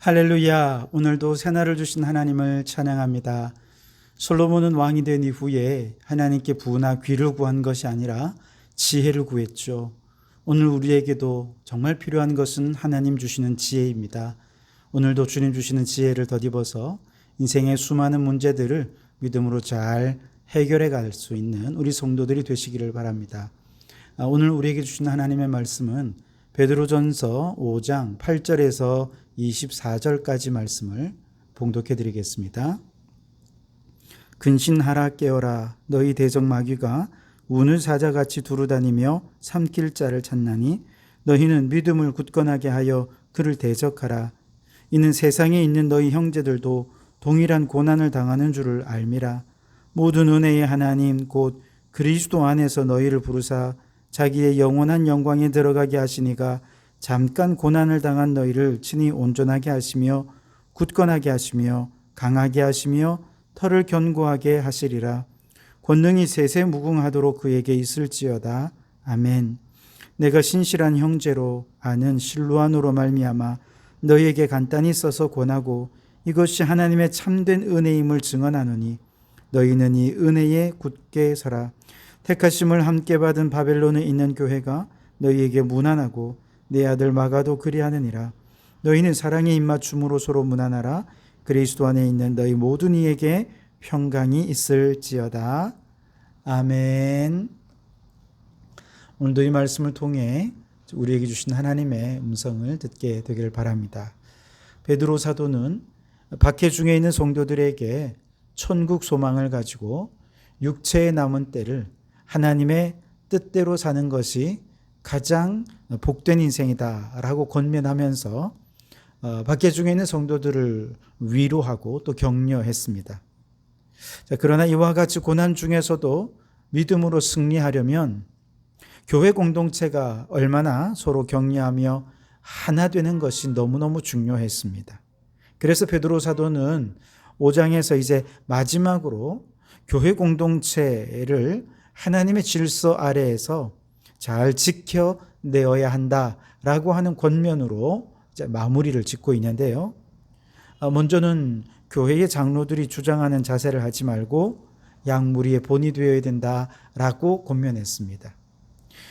할렐루야. 오늘도 새날을 주신 하나님을 찬양합니다. 솔로몬은 왕이 된 이후에 하나님께 부나 귀를 구한 것이 아니라 지혜를 구했죠. 오늘 우리에게도 정말 필요한 것은 하나님 주시는 지혜입니다. 오늘도 주님 주시는 지혜를 덧입어서 인생의 수많은 문제들을 믿음으로 잘 해결해 갈 수 있는 우리 성도들이 되시기를 바랍니다. 오늘 우리에게 주신 하나님의 말씀은 베드로전서 5장 8절에서 24절까지 말씀을 봉독해 드리겠습니다. 근신하라 깨어라 너희 대적 마귀가 우는 사자같이 두루다니며 삼킬 자를 찾나니 너희는 믿음을 굳건하게 하여 그를 대적하라. 이는 세상에 있는 너희 형제들도 동일한 고난을 당하는 줄을 알미라. 모든 은혜의 하나님 곧 그리스도 안에서 너희를 부르사 자기의 영원한 영광에 들어가게 하시니가 잠깐 고난을 당한 너희를 친히 온전하게 하시며 굳건하게 하시며 강하게 하시며 털을 견고하게 하시리라. 권능이 세세 무궁하도록 그에게 있을지어다. 아멘. 내가 신실한 형제로 아는 실로안으로 말미암아 너희에게 간단히 써서 권하고 이것이 하나님의 참된 은혜임을 증언하노니 너희는 이 은혜에 굳게 서라. 택하심을 함께 받은 바벨론에 있는 교회가 너희에게 문안하고 내 아들 마가도 그리하느니라. 너희는 사랑의 입맞춤으로 서로 문안하라. 그리스도 안에 있는 너희 모든 이에게 평강이 있을지어다. 아멘. 오늘도 이 말씀을 통해 우리에게 주신 하나님의 음성을 듣게 되기를 바랍니다. 베드로 사도는 박해 중에 있는 성도들에게 천국 소망을 가지고 육체에 남은 때를 하나님의 뜻대로 사는 것이 가장 복된 인생이다라고 권면하면서 박해 중에 있는 성도들을 위로하고 또 격려했습니다. 그러나 이와 같이 고난 중에서도 믿음으로 승리하려면 교회 공동체가 얼마나 서로 격려하며 하나 되는 것이 너무너무 중요했습니다. 그래서 베드로 사도는 5장에서 이제 마지막으로 교회 공동체를 하나님의 질서 아래에서 잘 지켜내어야 한다라고 하는 권면으로 이제 마무리를 짓고 있는데요. 먼저는 교회의 장로들이 주장하는 자세를 하지 말고 양무리의 본이 되어야 된다라고 권면했습니다.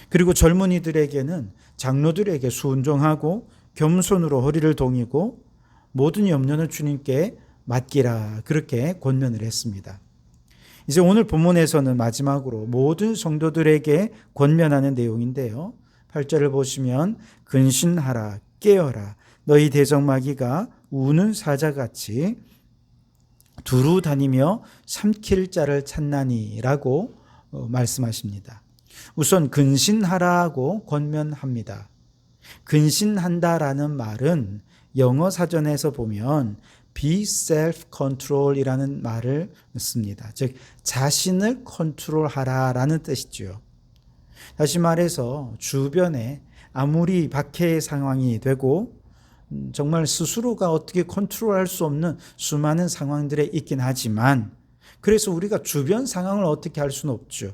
그리고 젊은이들에게는 장로들에게 순종하고 겸손으로 허리를 동이고 모든 염려는 주님께 맡기라 그렇게 권면을 했습니다. 이제 오늘 본문에서는 마지막으로 모든 성도들에게 권면하는 내용인데요. 8절을 보시면 근신하라 깨어라 너희 대적 마귀가 우는 사자같이 두루 다니며 삼킬 자를 찾나니라고 말씀하십니다. 우선 근신하라고 권면합니다. 근신한다라는 말은 영어 사전에서 보면 be self-control이라는 말을 씁니다. 즉 자신을 컨트롤하라라는 뜻이죠. 다시 말해서 주변에 아무리 박해의 상황이 되고 정말 스스로가 어떻게 컨트롤할 수 없는 수많은 상황들에 있긴 하지만 그래서 우리가 주변 상황을 어떻게 할 수는 없죠.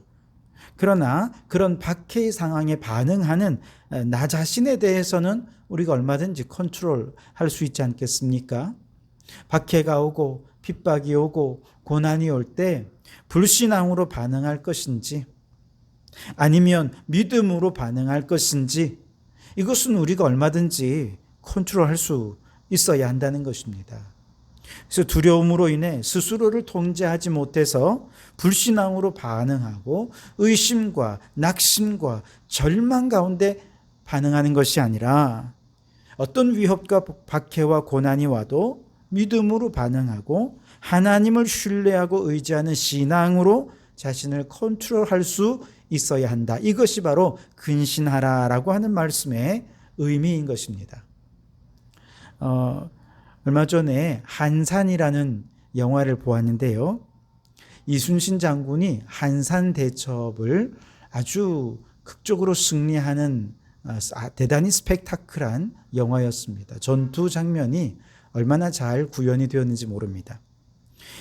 그러나 그런 박해의 상황에 반응하는 나 자신에 대해서는 우리가 얼마든지 컨트롤할 수 있지 않겠습니까? 박해가 오고 핍박이 오고 고난이 올 때 불신앙으로 반응할 것인지 아니면 믿음으로 반응할 것인지 이것은 우리가 얼마든지 컨트롤할 수 있어야 한다는 것입니다. 그래서 두려움으로 인해 스스로를 통제하지 못해서 불신앙으로 반응하고 의심과 낙심과 절망 가운데 반응하는 것이 아니라 어떤 위협과 박해와 고난이 와도 믿음으로 반응하고 하나님을 신뢰하고 의지하는 신앙으로 자신을 컨트롤할 수 있어야 한다. 이것이 바로 근신하라라고 하는 말씀의 의미인 것입니다. 얼마 전에 한산이라는 영화를 보았는데요. 이순신 장군이 한산 대첩을 아주 극적으로 승리하는 대단히 스펙타클한 영화였습니다. 전투 장면이 얼마나 잘 구현이 되었는지 모릅니다.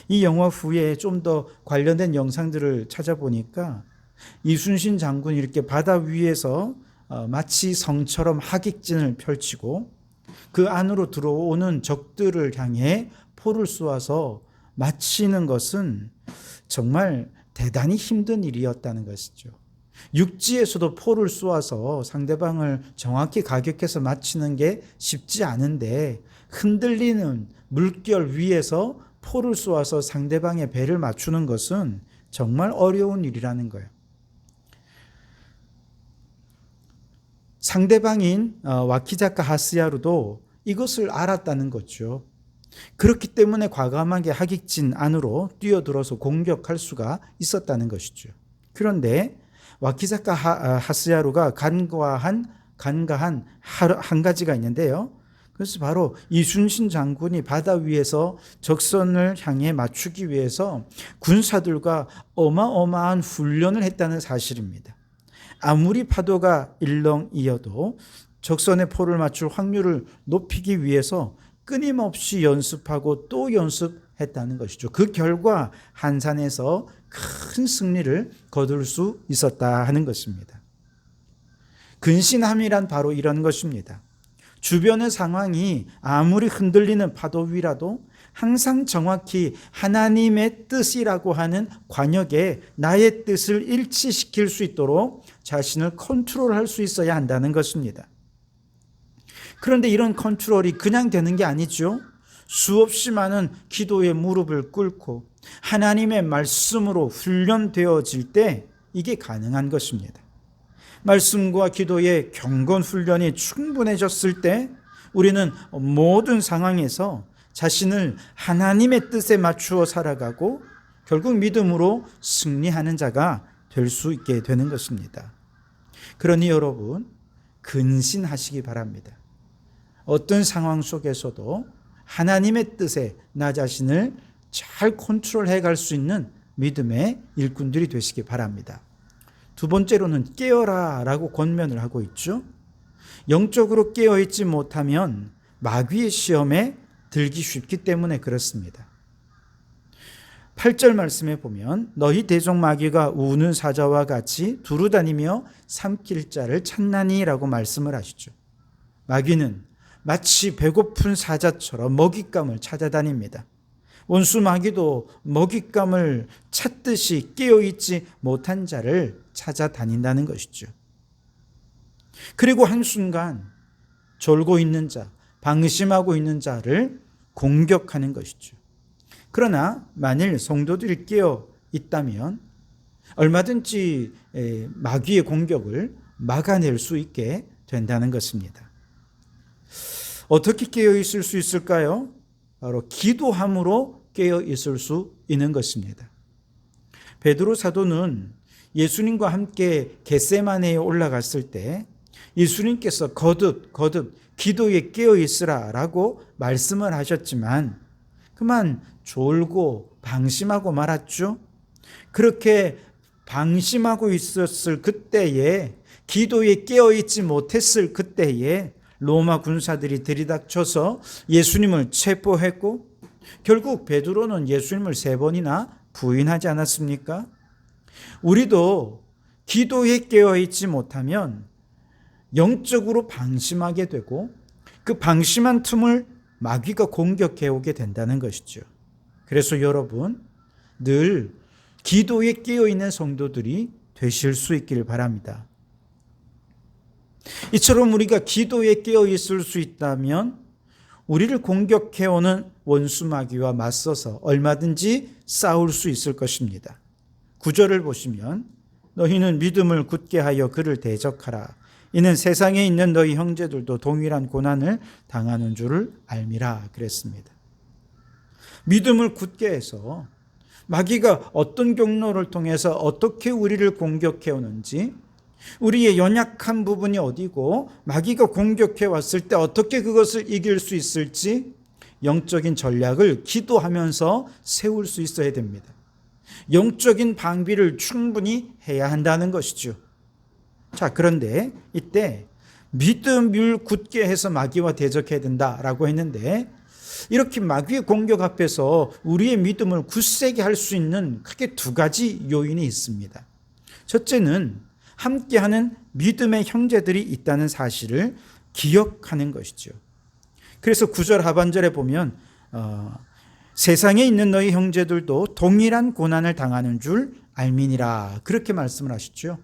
이 영화 후에 좀 더 관련된 영상들을 찾아보니까 이순신 장군이 이렇게 바다 위에서 마치 성처럼 하객진을 펼치고 그 안으로 들어오는 적들을 향해 포를 쏘아서 맞히는 것은 정말 대단히 힘든 일이었다는 것이죠. 육지에서도 포를 쏘아서 상대방을 정확히 가격해서 맞히는 게 쉽지 않은데 흔들리는 물결 위에서 포를 쏘아서 상대방의 배를 맞추는 것은 정말 어려운 일이라는 거예요. 상대방인 와키자카 하스야루도 이것을 알았다는 거죠. 그렇기 때문에 과감하게 하객진 안으로 뛰어들어서 공격할 수가 있었다는 것이죠. 그런데 와키자카 하스야루가 간과한 한 가지가 있는데요. 그래서 바로 이순신 장군이 바다 위에서 적선을 향해 맞추기 위해서 군사들과 어마어마한 훈련을 했다는 사실입니다. 아무리 파도가 일렁이어도 적선의 포를 맞출 확률을 높이기 위해서 끊임없이 연습하고 또 연습했다는 것이죠. 그 결과 한산에서 큰 승리를 거둘 수 있었다 하는 것입니다. 근신함이란 바로 이런 것입니다. 주변의 상황이 아무리 흔들리는 파도 위라도 항상 정확히 하나님의 뜻이라고 하는 관역에 나의 뜻을 일치시킬 수 있도록 자신을 컨트롤할 수 있어야 한다는 것입니다. 그런데 이런 컨트롤이 그냥 되는 게 아니죠. 수없이 많은 기도의 무릎을 꿇고 하나님의 말씀으로 훈련되어질 때 이게 가능한 것입니다. 말씀과 기도의 경건 훈련이 충분해졌을 때 우리는 모든 상황에서 자신을 하나님의 뜻에 맞추어 살아가고 결국 믿음으로 승리하는 자가 될 수 있게 되는 것입니다. 그러니 여러분 근신하시기 바랍니다. 어떤 상황 속에서도 하나님의 뜻에 나 자신을 잘 컨트롤해 갈 수 있는 믿음의 일꾼들이 되시기 바랍니다. 두 번째로는 깨어라 라고 권면을 하고 있죠. 영적으로 깨어있지 못하면 마귀의 시험에 들기 쉽기 때문에 그렇습니다. 8절 말씀에 보면 너희 대적 마귀가 우는 사자와 같이 두루다니며 삼킬 자를 찾나니 라고 말씀을 하시죠. 마귀는 마치 배고픈 사자처럼 먹잇감을 찾아다닙니다. 원수 마귀도 먹잇감을 찾듯이 깨어있지 못한 자를 찾아다닌다는 것이죠. 그리고 한순간 졸고 있는 자, 방심하고 있는 자를 공격하는 것이죠. 그러나 만일 성도들이 깨어 있다면 얼마든지 마귀의 공격을 막아낼 수 있게 된다는 것입니다. 어떻게 깨어 있을 수 있을까요? 바로 기도함으로 깨어 있을 수 있는 것입니다. 베드로 사도는 예수님과 함께 겟세마네에 올라갔을 때 예수님께서 거듭 기도에 깨어 있으라 라고 말씀을 하셨지만 그만 졸고 방심하고 말았죠. 그렇게 방심하고 있었을 그때에 기도에 깨어 있지 못했을 그때에 로마 군사들이 들이닥쳐서 예수님을 체포했고 결국 베드로는 예수님을 3번이나 부인하지 않았습니까? 우리도 기도에 깨어있지 못하면 영적으로 방심하게 되고 그 방심한 틈을 마귀가 공격해 오게 된다는 것이죠. 그래서 여러분 늘 기도에 깨어있는 성도들이 되실 수 있길 바랍니다. 이처럼 우리가 기도에 깨어 있을 수 있다면 우리를 공격해오는 원수 마귀와 맞서서 얼마든지 싸울 수 있을 것입니다. 9절을 보시면 너희는 믿음을 굳게 하여 그를 대적하라. 이는 세상에 있는 너희 형제들도 동일한 고난을 당하는 줄을 알미라 그랬습니다. 믿음을 굳게 해서 마귀가 어떤 경로를 통해서 어떻게 우리를 공격해 오는지 우리의 연약한 부분이 어디고 마귀가 공격해 왔을 때 어떻게 그것을 이길 수 있을지 영적인 전략을 기도하면서 세울 수 있어야 됩니다. 영적인 방비를 충분히 해야 한다는 것이죠. 자, 그런데 이때 믿음을 굳게 해서 마귀와 대적해야 된다라고 했는데 이렇게 마귀의 공격 앞에서 우리의 믿음을 굳세게 할 수 있는 크게 2가지 요인이 있습니다. 첫째는 함께하는 믿음의 형제들이 있다는 사실을 기억하는 것이죠. 그래서 9절 하반절에 보면 세상에 있는 너희 형제들도 동일한 고난을 당하는 줄 알미니라 그렇게 말씀을 하시죠.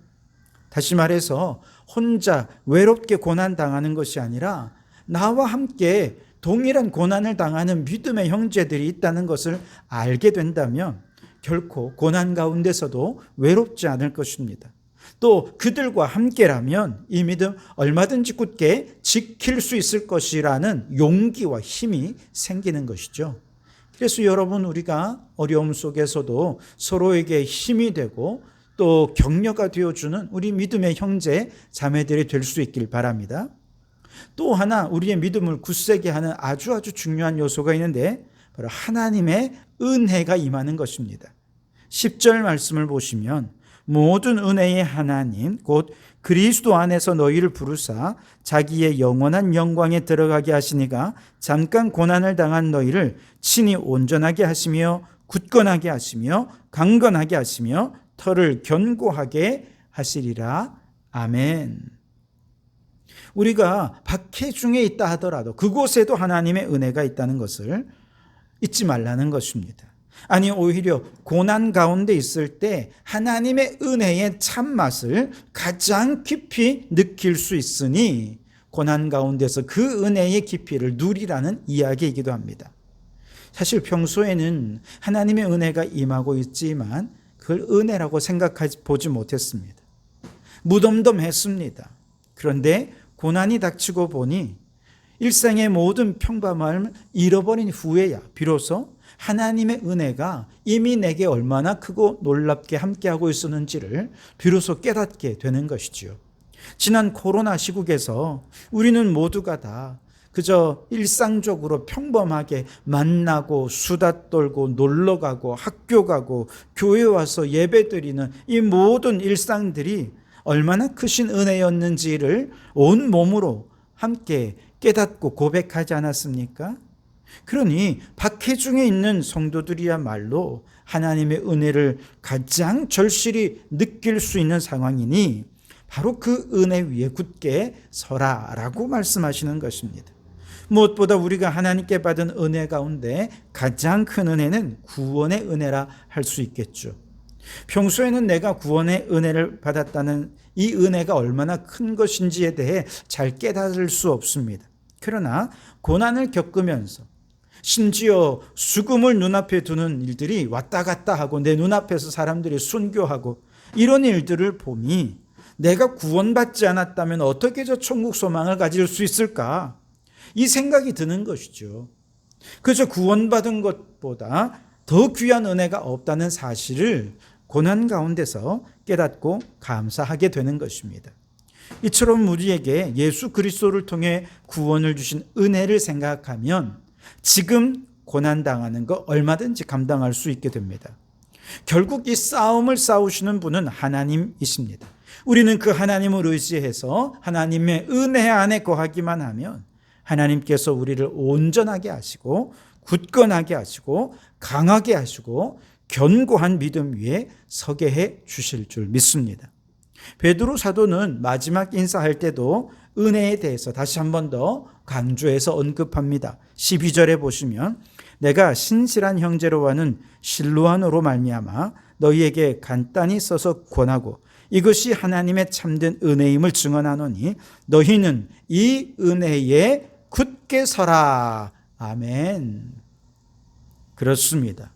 다시 말해서 혼자 외롭게 고난 당하는 것이 아니라 나와 함께 동일한 고난을 당하는 믿음의 형제들이 있다는 것을 알게 된다면 결코 고난 가운데서도 외롭지 않을 것입니다. 또 그들과 함께라면 이 믿음 얼마든지 굳게 지킬 수 있을 것이라는 용기와 힘이 생기는 것이죠. 그래서 여러분, 우리가 어려움 속에서도 서로에게 힘이 되고 또 격려가 되어주는 우리 믿음의 형제 자매들이 될 수 있길 바랍니다. 또 하나 우리의 믿음을 굳세게 하는 아주 중요한 요소가 있는데 바로 하나님의 은혜가 임하는 것입니다. 10절 말씀을 보시면 모든 은혜의 하나님 곧 그리스도 안에서 너희를 부르사 자기의 영원한 영광에 들어가게 하시니가 잠깐 고난을 당한 너희를 친히 온전하게 하시며 굳건하게 하시며 강건하게 하시며 터를 견고하게 하시리라. 아멘. 우리가 박해 중에 있다 하더라도 그곳에도 하나님의 은혜가 있다는 것을 잊지 말라는 것입니다. 아니, 오히려 고난 가운데 있을 때 하나님의 은혜의 참맛을 가장 깊이 느낄 수 있으니 고난 가운데서 그 은혜의 깊이를 누리라는 이야기이기도 합니다. 사실 평소에는 하나님의 은혜가 임하고 있지만 그걸 은혜라고 생각하지 보지 못했습니다. 무덤덤했습니다. 그런데 고난이 닥치고 보니 일상의 모든 평범함을 잃어버린 후에야 비로소 하나님의 은혜가 이미 내게 얼마나 크고 놀랍게 함께하고 있었는지를 비로소 깨닫게 되는 것이지요. 지난 코로나 시국에서 우리는 모두가 다 그저 일상적으로 평범하게 만나고 수다 떨고 놀러 가고 학교 가고 교회 와서 예배 드리는 이 모든 일상들이 얼마나 크신 은혜였는지를 온 몸으로 함께 깨닫고 고백하지 않았습니까? 그러니 박해 중에 있는 성도들이야말로 하나님의 은혜를 가장 절실히 느낄 수 있는 상황이니 바로 그 은혜 위에 굳게 서라라고 말씀하시는 것입니다. 무엇보다 우리가 하나님께 받은 은혜 가운데 가장 큰 은혜는 구원의 은혜라 할 수 있겠죠. 평소에는 내가 구원의 은혜를 받았다는 이 은혜가 얼마나 큰 것인지에 대해 잘 깨달을 수 없습니다. 그러나 고난을 겪으면서 심지어 죽음을 눈앞에 두는 일들이 왔다 갔다 하고 내 눈앞에서 사람들이 순교하고 이런 일들을 보니 내가 구원받지 않았다면 어떻게 저 천국 소망을 가질 수 있을까? 이 생각이 드는 것이죠. 그저 구원받은 것보다 더 귀한 은혜가 없다는 사실을 고난 가운데서 깨닫고 감사하게 되는 것입니다. 이처럼 우리에게 예수 그리스도를 통해 구원을 주신 은혜를 생각하면 지금 고난당하는 거 얼마든지 감당할 수 있게 됩니다. 결국 이 싸움을 싸우시는 분은 하나님이십니다. 우리는 그 하나님을 의지해서 하나님의 은혜 안에 거하기만 하면 하나님께서 우리를 온전하게 하시고 굳건하게 하시고 강하게 하시고 견고한 믿음 위에 서게 해 주실 줄 믿습니다. 베드로 사도는 마지막 인사할 때도 은혜에 대해서 다시 한 번 더 강조해서 언급합니다. 12절에 보시면 내가 신실한 형제로와는 실로안으로 말미암아 너희에게 간단히 써서 권하고 이것이 하나님의 참된 은혜임을 증언하노니 너희는 이 은혜에 굳게 서라. 아멘. 그렇습니다.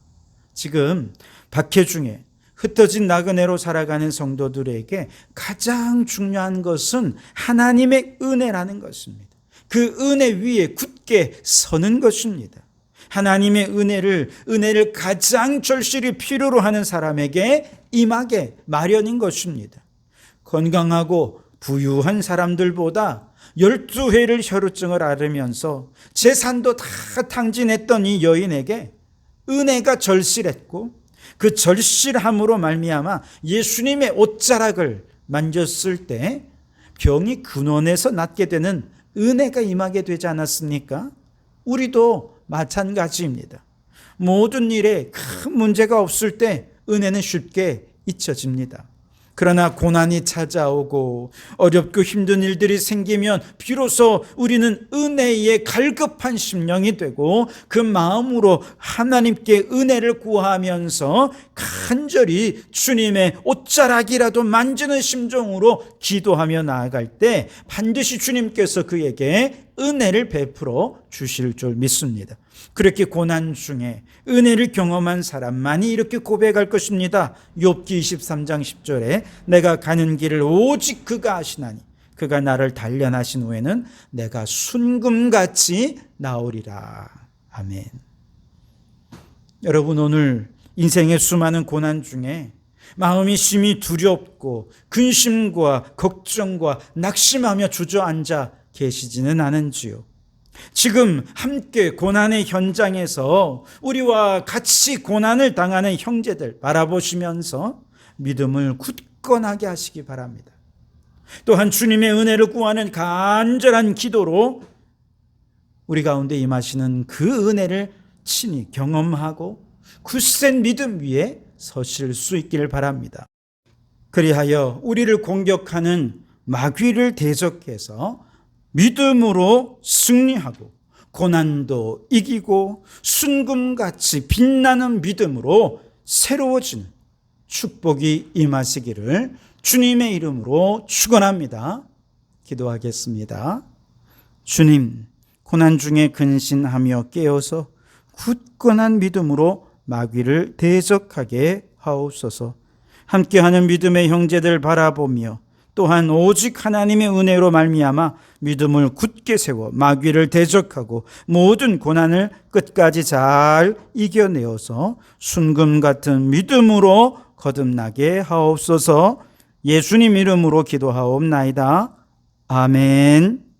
지금 박해 중에 흩어진 나그네로 살아가는 성도들에게 가장 중요한 것은 하나님의 은혜라는 것입니다. 그 은혜 위에 굳게 서는 것입니다. 하나님의 은혜를 가장 절실히 필요로 하는 사람에게 임하게 마련인 것입니다. 건강하고 부유한 사람들보다 12회를 혈루증을 앓으면서 재산도 다 탕진했던 이 여인에게 은혜가 절실했고 그 절실함으로 말미암아 예수님의 옷자락을 만졌을 때 병이 근원에서 낫게 되는 은혜가 임하게 되지 않았습니까? 우리도 마찬가지입니다. 모든 일에 큰 문제가 없을 때 은혜는 쉽게 잊혀집니다. 그러나 고난이 찾아오고 어렵고 힘든 일들이 생기면 비로소 우리는 은혜의 갈급한 심령이 되고 그 마음으로 하나님께 은혜를 구하면서 간절히 주님의 옷자락이라도 만지는 심정으로 기도하며 나아갈 때 반드시 주님께서 그에게 은혜를 베풀어 주실 줄 믿습니다. 그렇게 고난 중에 은혜를 경험한 사람만이 이렇게 고백할 것입니다. 욥기 23장 10절에 내가 가는 길을 오직 그가 아시나니 그가 나를 단련하신 후에는 내가 순금같이 나오리라. 아멘. 여러분, 오늘 인생의 수많은 고난 중에 마음이 심히 두렵고 근심과 걱정과 낙심하며 주저앉아 계시지는 않은지요. 지금 함께 고난의 현장에서 우리와 같이 고난을 당하는 형제들 바라보시면서 믿음을 굳건하게 하시기 바랍니다. 또한 주님의 은혜를 구하는 간절한 기도로 우리 가운데 임하시는 그 은혜를 친히 경험하고 굳센 믿음 위에 서실 수 있기를 바랍니다. 그리하여 우리를 공격하는 마귀를 대적해서 믿음으로 승리하고 고난도 이기고 순금같이 빛나는 믿음으로 새로워지는 축복이 임하시기를 주님의 이름으로 축원합니다. 기도하겠습니다. 주님, 고난 중에 근신하며 깨어서 굳건한 믿음으로 마귀를 대적하게 하옵소서. 함께하는 믿음의 형제들 바라보며 또한 오직 하나님의 은혜로 말미암아 믿음을 굳게 세워 마귀를 대적하고 모든 고난을 끝까지 잘 이겨내어서 순금 같은 믿음으로 거듭나게 하옵소서. 예수님 이름으로 기도하옵나이다. 아멘.